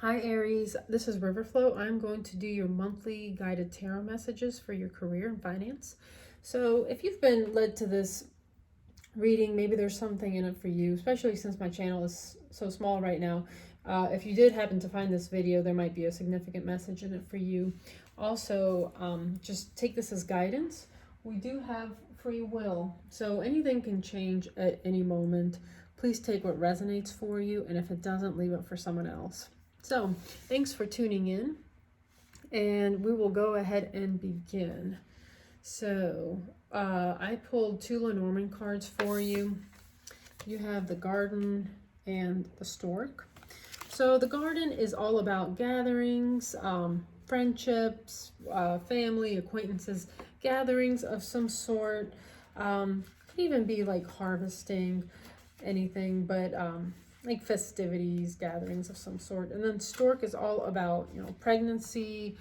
Hi Aries, this is Riverflow. I'm going to do your monthly guided tarot messages for your career and finance. So if you've been led to this reading, maybe there's something in it for you, especially since my channel is so small right now. If you did happen to find this video, there might be a significant message in it for you. Also, just take this as guidance. We do have free will, so anything can change at any moment. Please take what resonates for you, and if it doesn't, leave it for someone else. So, thanks for tuning in, and we will go ahead and begin. So, I pulled two Lenormand cards for you. You have the Garden and the Stork. So, the Garden is all about gatherings, friendships, family, acquaintances, gatherings of some sort. Could even be like harvesting, anything, but like festivities, gatherings of some sort. And then Stork is all about, pregnancy,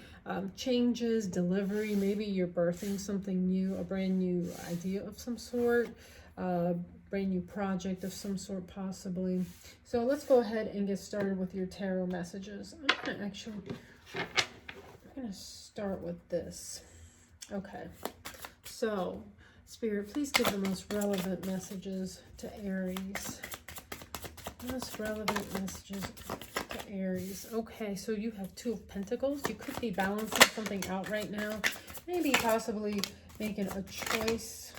changes, delivery. Maybe you're birthing something new, a brand new idea of some sort, brand new project of some sort, possibly. So let's go ahead and get started with your tarot messages. I'm gonna start with this. Okay, so Spirit, please give the most relevant messages to Aries. Most relevant messages to Aries. Okay, so you have Two of Pentacles. You could be balancing something out right now. Maybe possibly making a choice.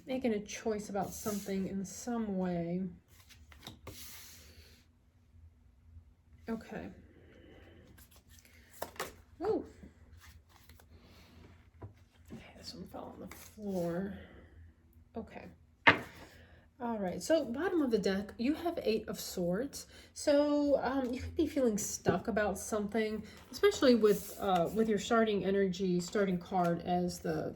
Making a choice about something in some way. Okay. Oh. Okay, this one fell on the floor. Okay. All right, so bottom of the deck, you have Eight of Swords. So you could be feeling stuck about something, especially with your starting energy, starting card as the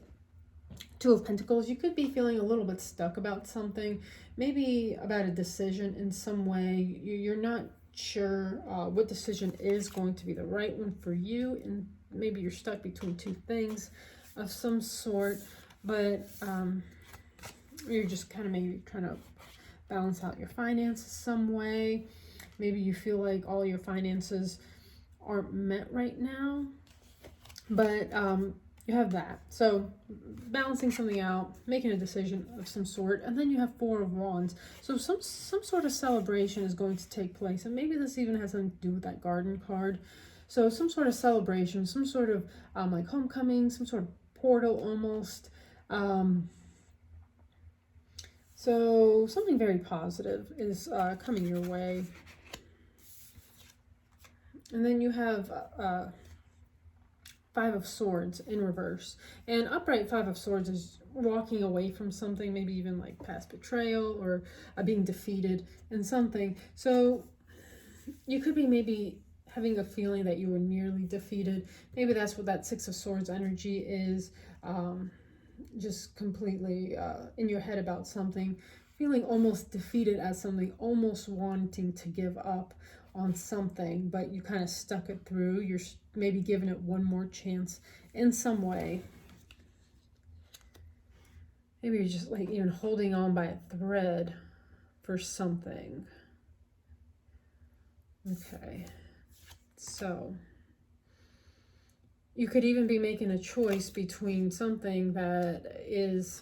Two of Pentacles. You could be feeling a little bit stuck about something, maybe about a decision in some way. You're not sure what decision is going to be the right one for you, and maybe you're stuck between two things of some sort, but you're just kind of maybe trying to balance out your finances some way. Maybe you feel like all your finances aren't met right now, but you have that. So balancing something out, making a decision of some sort, and then you have Four of Wands. So some sort of celebration is going to take place, and maybe this even has something to do with that Garden card. So some sort of celebration, some sort of like homecoming, some sort of portal almost. So something very positive is coming your way. And then you have Five of Swords in reverse. And upright Five of Swords is walking away from something, maybe even like past betrayal or being defeated in something. So you could be maybe having a feeling that you were nearly defeated. Maybe that's what that Six of Swords energy is. Just completely in your head about something, feeling almost defeated as something, almost wanting to give up on something, but you kind of stuck it through. You're maybe giving it one more chance in some way. Maybe you're just like even holding on by a thread for something. Okay, so you could even be making a choice between something that is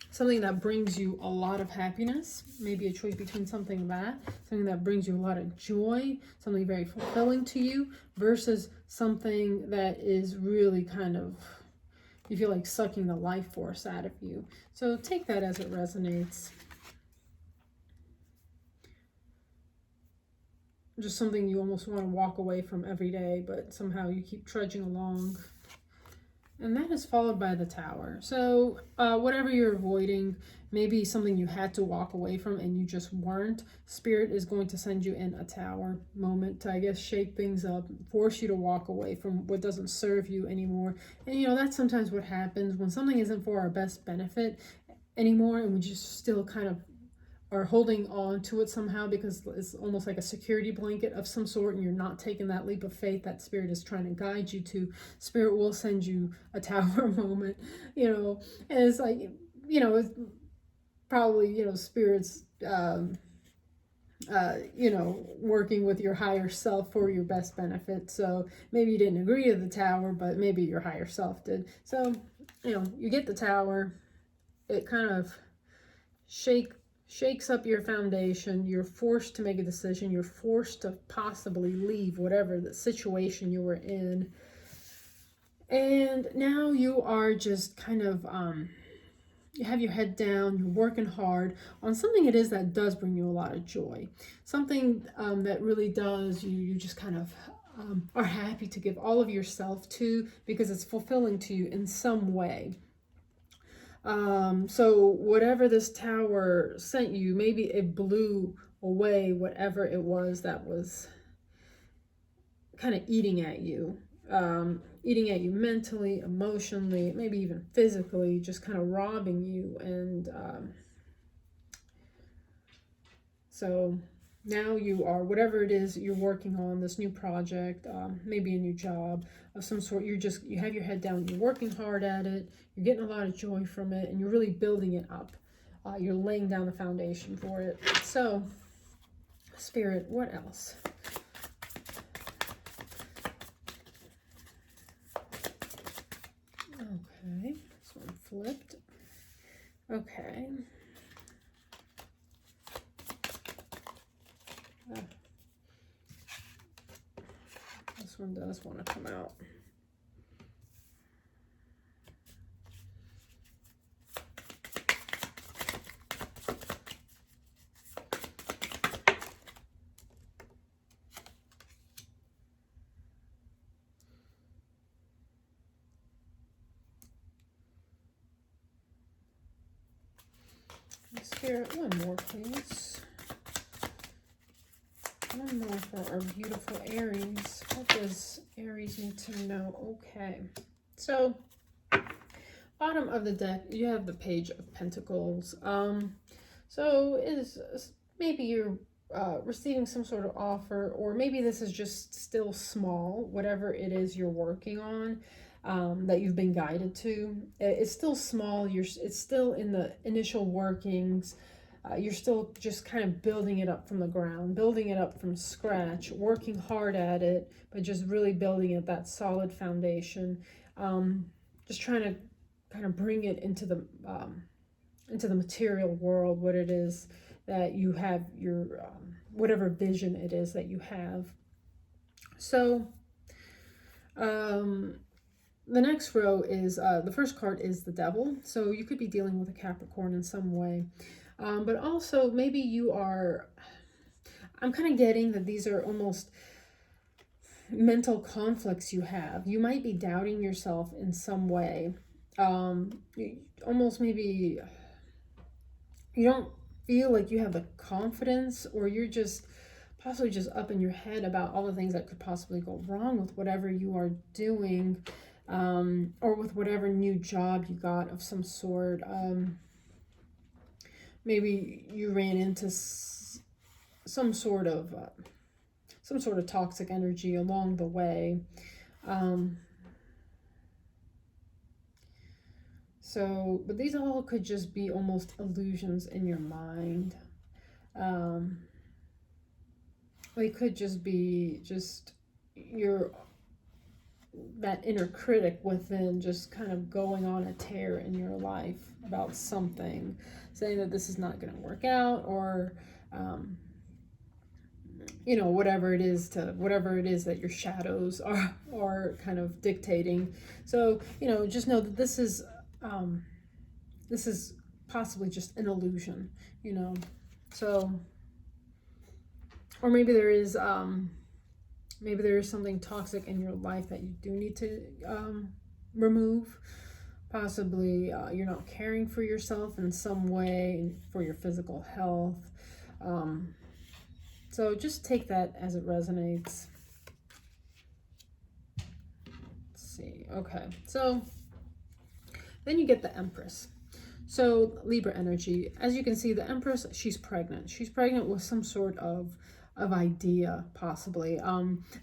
something that brings you a lot of happiness, maybe a choice between something that brings you a lot of joy, something very fulfilling to you, versus something that is really kind of, you feel like sucking the life force out of you. So take that as it resonates. Just something you almost want to walk away from every day, but somehow you keep trudging along. And that is followed by the Tower. So whatever you're avoiding, maybe something you had to walk away from and you just weren't, Spirit is going to send you in a Tower moment to, I guess, shake things up, force you to walk away from what doesn't serve you anymore. And, that's sometimes what happens when something isn't for our best benefit anymore, and we just still kind of are holding on to it somehow because it's almost like a security blanket of some sort, and you're not taking that leap of faith that Spirit is trying to guide you to. Spirit will send you a Tower moment, and it's like, it's probably, Spirit's you know, working with your higher self for your best benefit. So maybe you didn't agree to the Tower, but maybe your higher self did. So, you know, you get the Tower. It kind of shakes up your foundation. You're forced to make a decision. You're forced to possibly leave whatever the situation you were in. And now you are just kind of, you have your head down, you're working hard on something it is that does bring you a lot of joy. Something that really does, you just kind of are happy to give all of yourself to because it's fulfilling to you in some way. So whatever this Tower sent you, maybe it blew away whatever it was that was kind of eating at you mentally, emotionally, maybe even physically, just kind of robbing you. And so now you are, whatever it is you're working on, this new project, maybe a new job of some sort, you have your head down, you're working hard at it, you're getting a lot of joy from it, and you're really building it up. You're laying down the foundation for it. So, Spirit, what else? Okay, this one flipped. Okay. This one does want to come out. Spirit, one more, please. One more for our beautiful Aries. What does Aries need to know? Okay. So, bottom of the deck, you have the Page of Pentacles. So is maybe you're receiving some sort of offer, or maybe this is just still small, whatever it is you're working on. That you've been guided to. It's still small. It's still in the initial workings. You're still just kind of building it up from the ground, building it up from scratch, working hard at it, but just really building it that solid foundation. Just trying to kind of bring it into the material world, what it is that you have, your whatever vision it is that you have. So, the next row is, the first card is the Devil. So you could be dealing with a Capricorn in some way. But also maybe you are, I'm kind of getting that these are almost mental conflicts you have. You might be doubting yourself in some way. Almost maybe you don't feel like you have the confidence, or you're just possibly just up in your head about all the things that could possibly go wrong with whatever you are doing. Or with whatever new job you got of some sort. Maybe you ran into some sort of toxic energy along the way. So, but these all could just be almost illusions in your mind. They could just be that inner critic within just kind of going on a tear in your life about something, saying that this is not going to work out, or you know, whatever it is that your shadows are kind of dictating. So, you know, just know that this is possibly just an illusion, you know. So, or maybe there is something toxic in your life that you do need to remove. Possibly you're not caring for yourself in some way, for your physical health. So just take that as it resonates. Let's see. Okay, so then you get the Empress. So Libra energy. As you can see, the Empress, she's pregnant. She's pregnant with some sort of idea, possibly.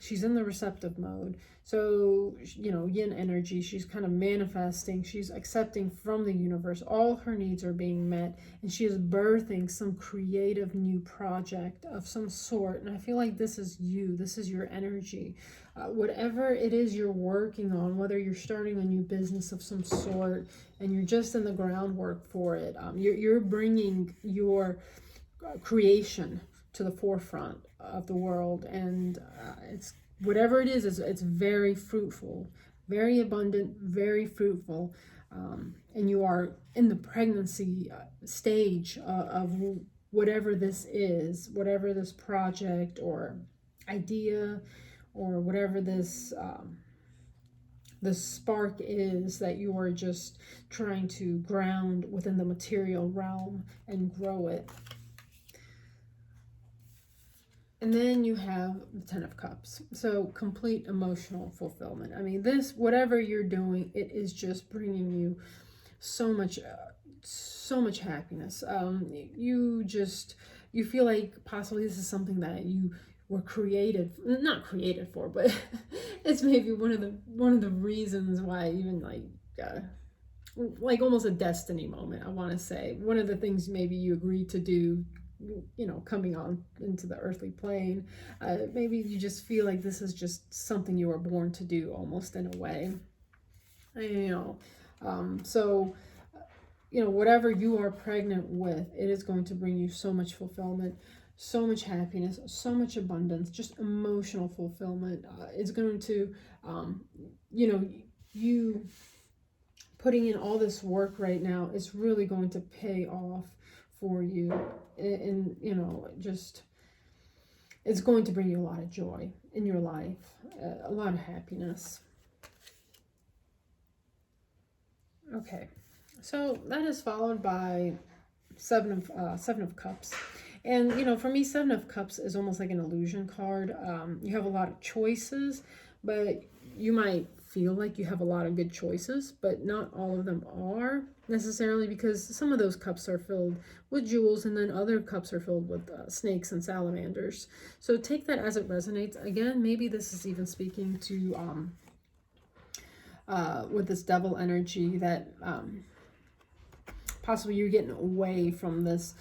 She's in the receptive mode. So, yin energy, she's kind of manifesting, she's accepting from the universe. All her needs are being met, and she is birthing some creative new project of some sort. And I feel like this is you, this is your energy. Whatever it is you're working on, whether you're starting a new business of some sort and you're just in the groundwork for it, you're bringing your creation to the forefront of the world, and it's whatever it is, it's very fruitful, very abundant, very fruitful, and you are in the pregnancy stage of whatever this is, whatever this project or idea or whatever this the spark is that you are just trying to ground within the material realm and grow it. And then you have the Ten of Cups. So complete emotional fulfillment. I mean, this, whatever you're doing, it is just bringing you so much happiness. You feel like possibly this is something that you were not created for, but it's maybe one of the reasons why, even like almost a destiny moment, I want to say. One of the things maybe you agreed to do, coming on into the earthly plane. Maybe you just feel like this is just something you were born to do, almost, in a way. So whatever you are pregnant with, it is going to bring you so much fulfillment, so much happiness, so much abundance, just emotional fulfillment. It's going to, you putting in all this work right now is really going to pay off for you, and just, it's going to bring you a lot of joy in your life, a lot of happiness. Okay, so that is followed by Seven of Cups. And for me, Seven of Cups is almost like an illusion card. You have a lot of choices, but you might feel like you have a lot of good choices, but not all of them are necessarily, because some of those cups are filled with jewels, and then other cups are filled with snakes and salamanders. So take that as it resonates. Again, maybe this is even speaking to with this devil energy, that possibly you're getting away from these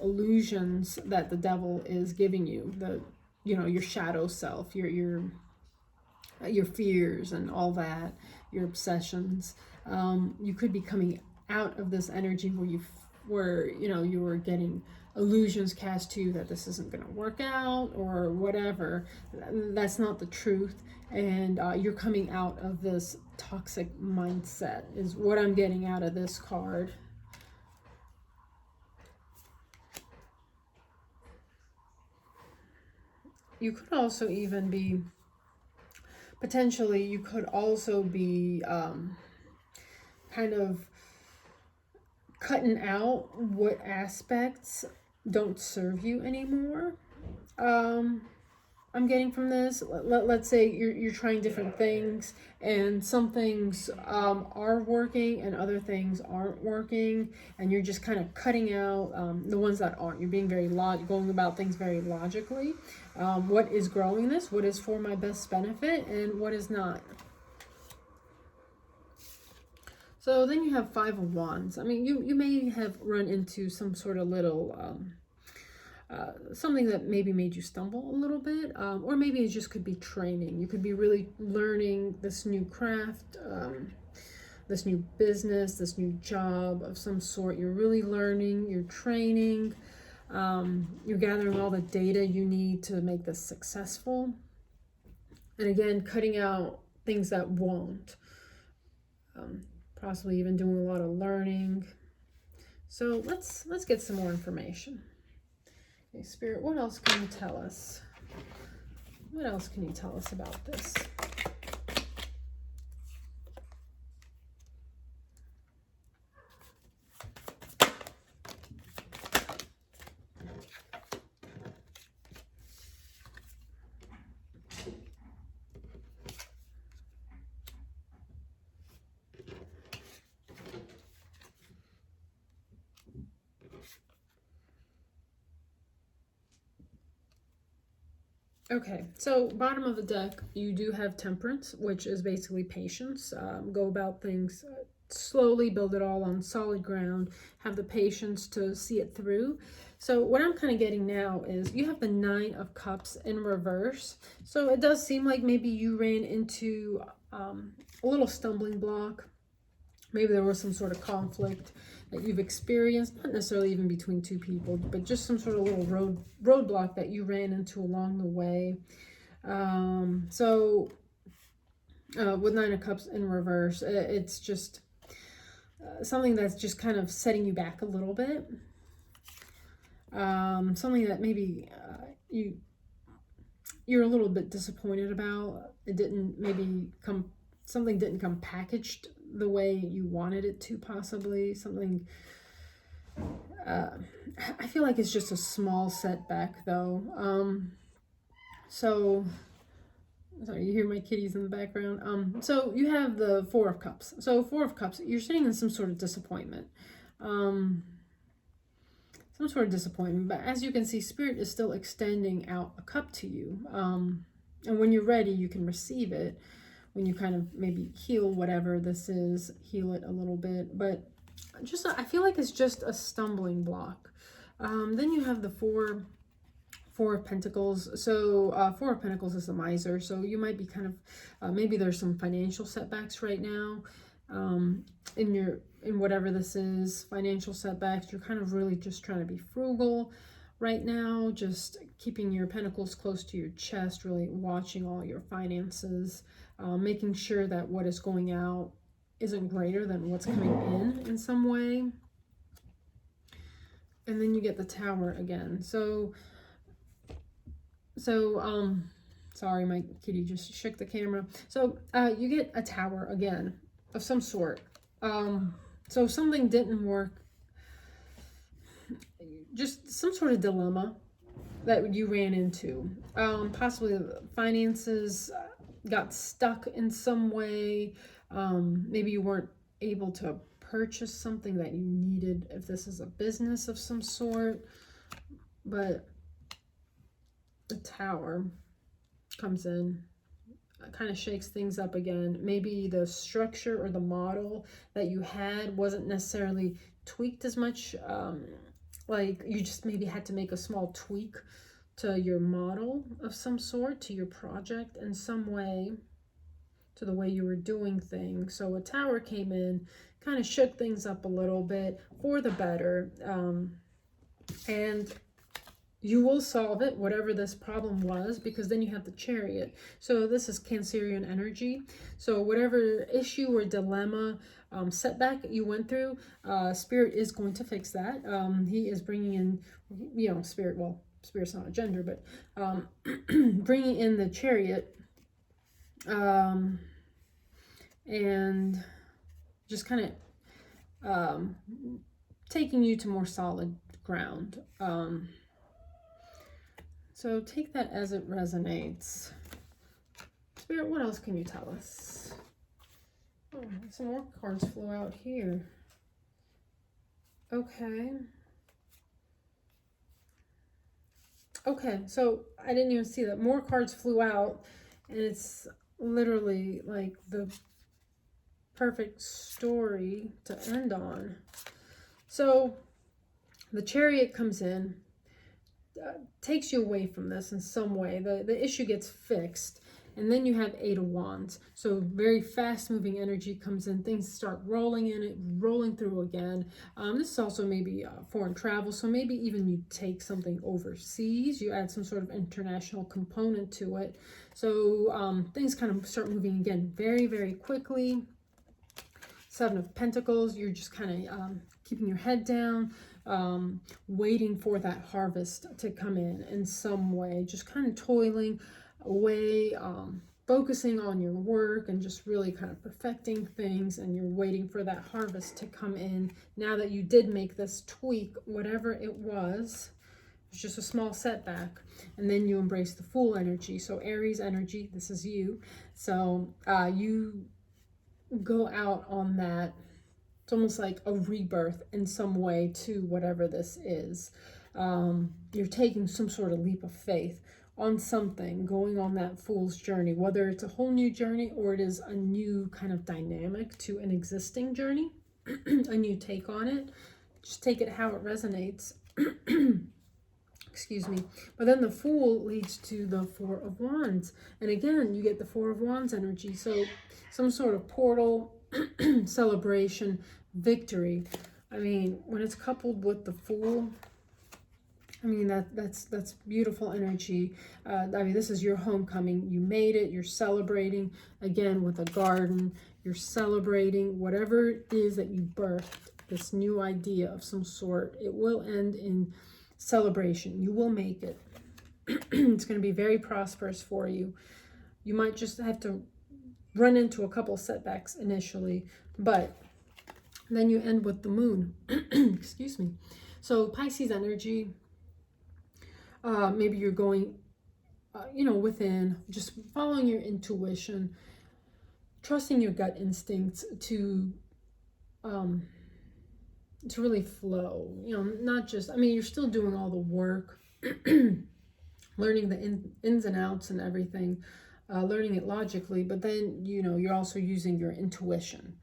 illusions that the devil is giving you, your shadow self, your fears and all that, your obsessions. You could be coming out of this energy where you were getting illusions cast to you that this isn't going to work out or whatever. That's not the truth, and you're coming out of this toxic mindset is what I'm getting out of this card. You could also even be, potentially, you could also be kind of cutting out what aspects don't serve you anymore. I'm getting from this. Let's say you're trying different things, and some things are working and other things aren't working, and you're just kind of cutting out the ones that aren't. You're being very going about things very logically. What is growing this? What is for my best benefit, and what is not? So then you have Five of Wands. I mean, you may have run into some sort of little something that maybe made you stumble a little bit, or maybe it just could be training. You could be really learning this new craft, this new business, this new job of some sort. You're really learning, you're training, you're gathering all the data you need to make this successful. And again, cutting out things that won't. Possibly even doing a lot of learning. So let's get some more information. Okay, Spirit, what else can you tell us? What else can you tell us about this? Okay, so bottom of the deck, you do have Temperance, which is basically patience. Go about things slowly, build it all on solid ground, have the patience to see it through. So what I'm kind of getting now is you have the Nine of Cups in reverse. So it does seem like maybe you ran into a little stumbling block. Maybe there was some sort of conflict that you've experienced, not necessarily even between two people, but just some sort of little roadblock that you ran into along the way. With Nine of Cups in reverse, it's just something that's just kind of setting you back a little bit. Something that maybe you're a little bit disappointed about. It didn't maybe come, something didn't come packaged the way you wanted it to, possibly. Something, I feel like it's just a small setback though. So, sorry, you hear my kitties in the background. So you have the Four of Cups. So Four of Cups, you're sitting in some sort of disappointment. Some sort of disappointment, but as you can see, Spirit is still extending out a cup to you. And when you're ready, you can receive it. When you kind of maybe heal whatever this is, heal it a little bit. But just, I feel like it's just a stumbling block. Then you have the Four of Pentacles. So Four of Pentacles is the miser. So you might be kind of, maybe there's some financial setbacks right now. In whatever this is, financial setbacks. You're kind of really just trying to be frugal right now, just keeping your pentacles close to your chest, really watching all your finances, making sure that what is going out isn't greater than what's coming in some way. And then you get the Tower again. So sorry, my kitty just shook the camera. So you get a Tower again of some sort. So something didn't work, just some sort of dilemma that you ran into. Possibly the finances got stuck in some way. Maybe you weren't able to purchase something that you needed if this is a business of some sort. But the Tower comes in, kind of shakes things up again. Maybe the structure or the model that you had wasn't necessarily tweaked as much. Like you just maybe had to make a small tweak to your model of some sort, to your project in some way, to the way you were doing things. So a Tower came in, kind of shook things up a little bit for the better. And you will solve it, whatever this problem was, because then you have the Chariot. So this is Cancerian energy. So whatever issue or dilemma, setback you went through, Spirit is going to fix that. He is bringing in, Spirit, well, Spirit's not a gender, but bringing in the Chariot, and just kind of taking you to more solid ground. So take that as it resonates. Spirit, what else can you tell us? Oh, some more cards flew out here. Okay. Okay, so I didn't even see that. More cards flew out, and it's literally like the perfect story to end on. So the Chariot comes in, takes you away from this in some way. The issue gets fixed, and then you have Eight of Wands. So very fast moving energy comes in, things start rolling through again. This is also maybe foreign travel, so maybe even you take something overseas, you add some sort of international component to it. So things kind of start moving again very, very quickly. Seven of Pentacles, you're just kind of keeping your head down, waiting for that harvest to come in some way, just kind of toiling away, focusing on your work and just really kind of perfecting things, and you're waiting for that harvest to come in. Now that you did make this tweak, whatever it was, it's just a small setback, and then you embrace the Fool energy. So Aries energy, this is you. So you go out on that. It's almost like a rebirth in some way to whatever this is. You're taking some sort of leap of faith on something, going on that fool's journey, whether it's a whole new journey or it is a new kind of dynamic to an existing journey, a new take on it. Just take it how it resonates. Excuse me. But then the Fool leads to the Four of Wands. And again, you get the Four of Wands energy. So some sort of portal, celebration, victory. I mean, when it's coupled with the Fool, I mean, that's beautiful energy. I mean, this is your homecoming. You made it. You're celebrating. Again, with a garden. You're celebrating whatever it is that you birthed, this new idea of some sort. It will end in celebration. You will make it. It's going to be very prosperous for you. You might just have to run into a couple setbacks initially, but then you end with the moon. Excuse me. So Pisces energy, maybe you're going, within, just following your intuition, trusting your gut instincts to really flow, not just, I mean, you're still doing all the work, learning the ins and outs and everything, learning it logically, but then, you're also using your intuition.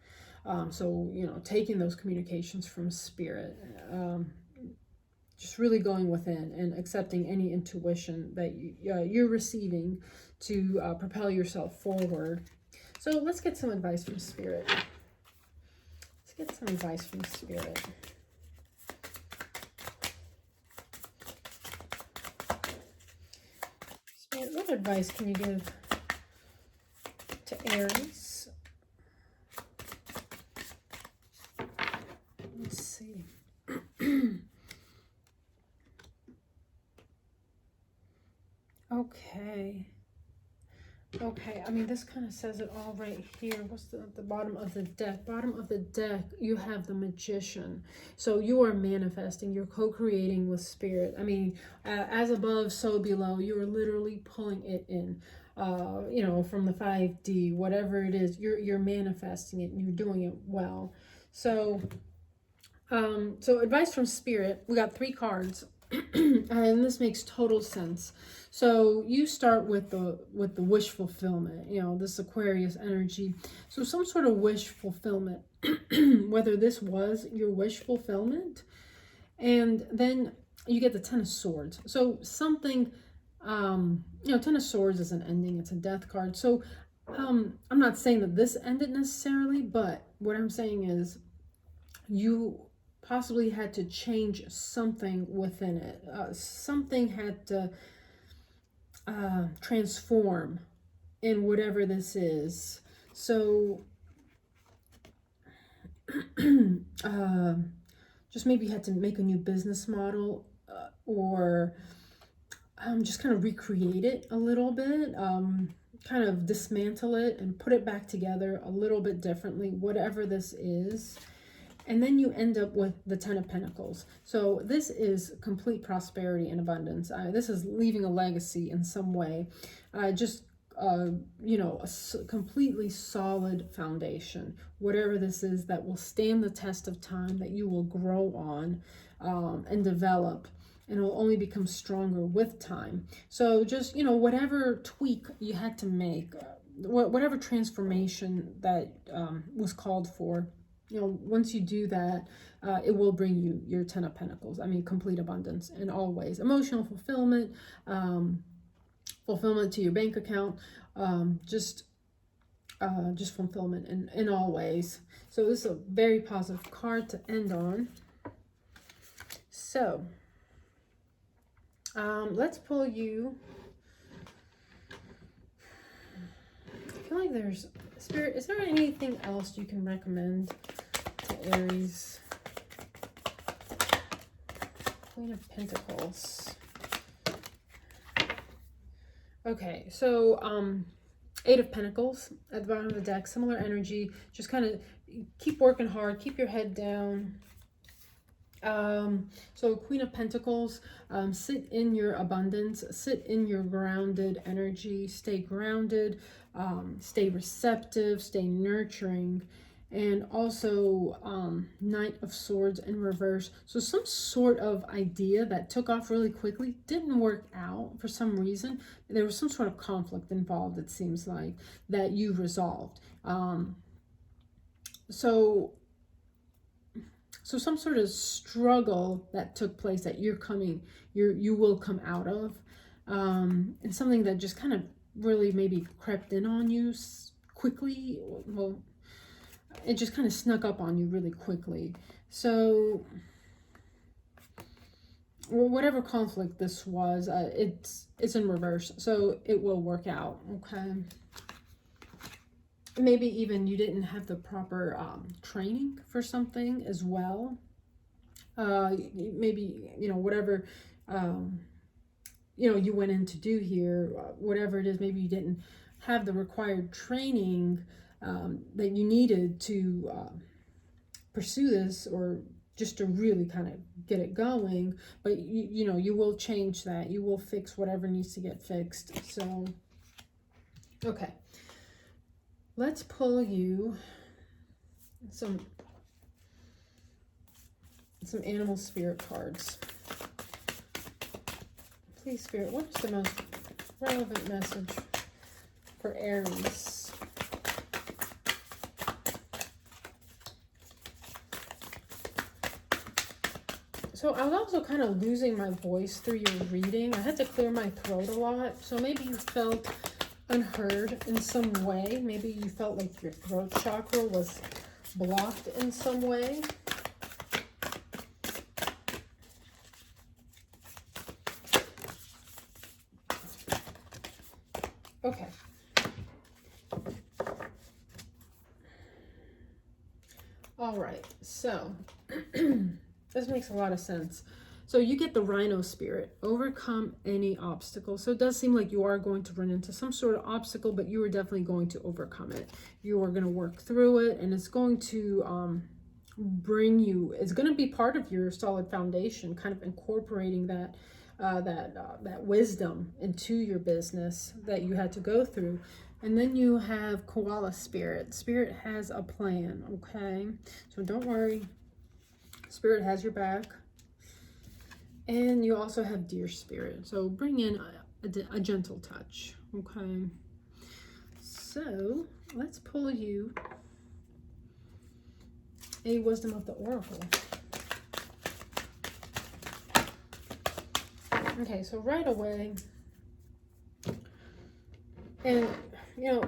So, taking those communications from spirit, just really going within and accepting any intuition that you're receiving to propel yourself forward. So let's get some advice from spirit. Get some advice from spirit. Spirit, what advice can you give to Aries? Let's see. Okay, I mean, this kind of says it all right here. What's the bottom of the deck? Bottom of the deck, you have the Magician. So you are manifesting. You're co-creating with spirit. I mean, as above, so below. You are literally pulling it in, from the 5D, whatever it is. You're manifesting it and you're doing it well. So, so advice from spirit. We got 3 cards. And this makes total sense. So you start with the wish fulfillment, this Aquarius energy. So some sort of wish fulfillment, whether this was your wish fulfillment, and then you get the Ten of Swords. So something, Ten of Swords is an ending. It's a death card. So I'm not saying that this ended necessarily, but what I'm saying is you possibly had to change something within it. Something had to transform in whatever this is. So just maybe you had to make a new business model, or just kind of recreate it a little bit, kind of dismantle it and put it back together a little bit differently, whatever this is. And then you end up with the Ten of Pentacles. So this is complete prosperity and abundance. This is leaving a legacy in some way. A completely solid foundation. Whatever this is that will stand the test of time, that you will grow on and develop. And it will only become stronger with time. So just, whatever tweak you had to make, whatever transformation that was called for, once you do that, it will bring you your Ten of Pentacles. I mean, complete abundance in all ways. Emotional fulfillment, fulfillment to your bank account, just fulfillment in all ways. So this is a very positive card to end on. So let's pull you. I feel like there's Spirit. Is there anything else you can recommend to Aries? Queen of Pentacles. Okay, so 8 of Pentacles at the bottom of the deck, similar energy. Just kind of keep working hard, keep your head down. So Queen of Pentacles, sit in your abundance, sit in your grounded energy, stay grounded, stay receptive, stay nurturing, and also Knight of Swords in reverse. So some sort of idea that took off really quickly didn't work out for some reason. There was some sort of conflict involved, it seems like, that you resolved. So some sort of struggle that took place that you will come out of, and something that just kind of really maybe crept in on you quickly. Well, it just kind of snuck up on you really quickly. So whatever conflict this was, it's in reverse, so it will work out. Okay. Maybe even you didn't have the proper training for something as well. Maybe, whatever, you went in to do here, whatever it is, maybe you didn't have the required training that you needed to pursue this, or just to really kind of get it going. But you will change that. You will fix whatever needs to get fixed. So, okay. Let's pull you some animal spirit cards. Please, Spirit, what is the most relevant message for Aries? So I was also kind of losing my voice through your reading. I had to clear my throat a lot. So maybe you felt unheard in some way. Maybe you felt like your throat chakra was blocked in some way. Okay. All right. So this makes a lot of sense. So you get the Rhino spirit, overcome any obstacle. So it does seem like you are going to run into some sort of obstacle, but you are definitely going to overcome it. You are going to work through it, and it's going to it's going to be part of your solid foundation, kind of incorporating that wisdom into your business that you had to go through. And then you have Koala spirit. Spirit has a plan, okay? So don't worry. Spirit has your back. And you also have Deer spirit. So bring in a gentle touch, okay? So let's pull you a Wisdom of the Oracle. Okay, so right away, and I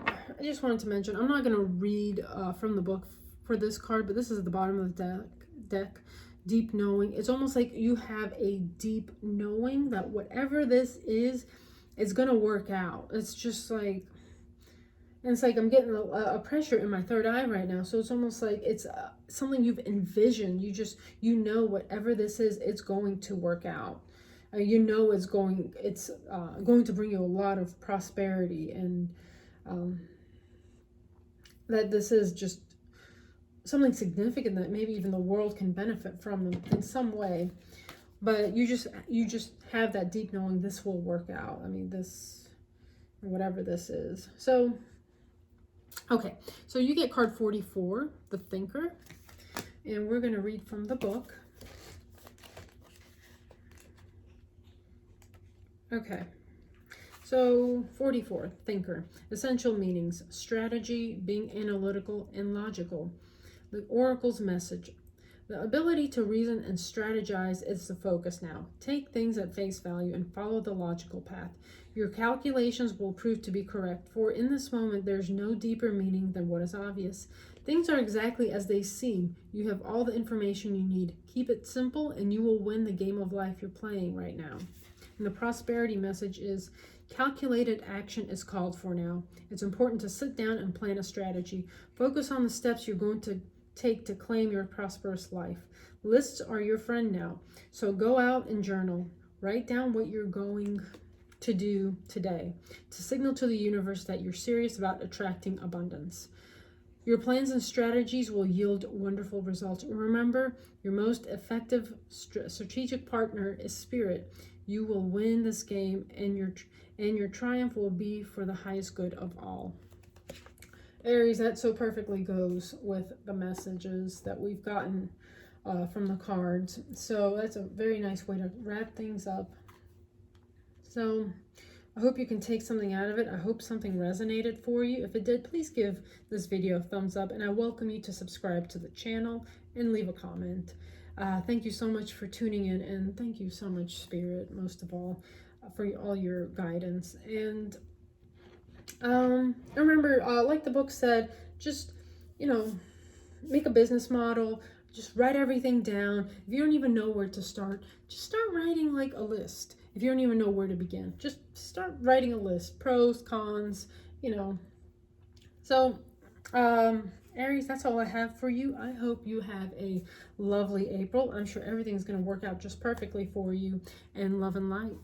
just wanted to mention, I'm not going to read from the book for this card, but this is at the bottom of the deck. Deep knowing. It's almost like you have a deep knowing that whatever this is, it's going to work out. It's just like, and it's like I'm getting a pressure in my third eye right now. So it's almost like it's something you've envisioned. Whatever this is, it's going to work out. It's going to bring you a lot of prosperity, and that this is just something significant that maybe even the world can benefit from in some way. But you just have that deep knowing this will work out. I mean, this, whatever this is. So, okay. So you get card 44, the Thinker. And we're going to read from the book. Okay. So 44, Thinker. Essential meanings: strategy, being analytical and logical. The Oracle's message: the ability to reason and strategize is the focus now. Take things at face value and follow the logical path. Your calculations will prove to be correct, for in this moment there's no deeper meaning than what is obvious. Things are exactly as they seem. You have all the information you need. Keep it simple and you will win the game of life you're playing right now. And the prosperity message is: calculated action is called for now. It's important to sit down and plan a strategy. Focus on the steps you're going to take to claim your prosperous life. Lists are your friend now. So go out and journal. Write down what you're going to do today to signal to the universe that you're serious about attracting abundance. Your plans and strategies will yield wonderful results. Remember, your most effective strategic partner is Spirit. You will win this game, and your triumph will be for the highest good of all. Aries, that so perfectly goes with the messages that we've gotten from the cards. So that's a very nice way to wrap things up. So I hope you can take something out of it. I hope something resonated for you. If it did, please give this video a thumbs up, and I welcome you to subscribe to the channel and leave a comment. Thank you so much for tuning in, and thank you so much, Spirit, most of all, for all your guidance. And remember, like the book said, just, make a business model, just write everything down. If you don't even know where to start, just start writing like a list. If you don't even know where to begin, just start writing a list, pros, cons, So, Aries, that's all I have for you. I hope you have a lovely April. I'm sure everything's going to work out just perfectly for you, and love and light.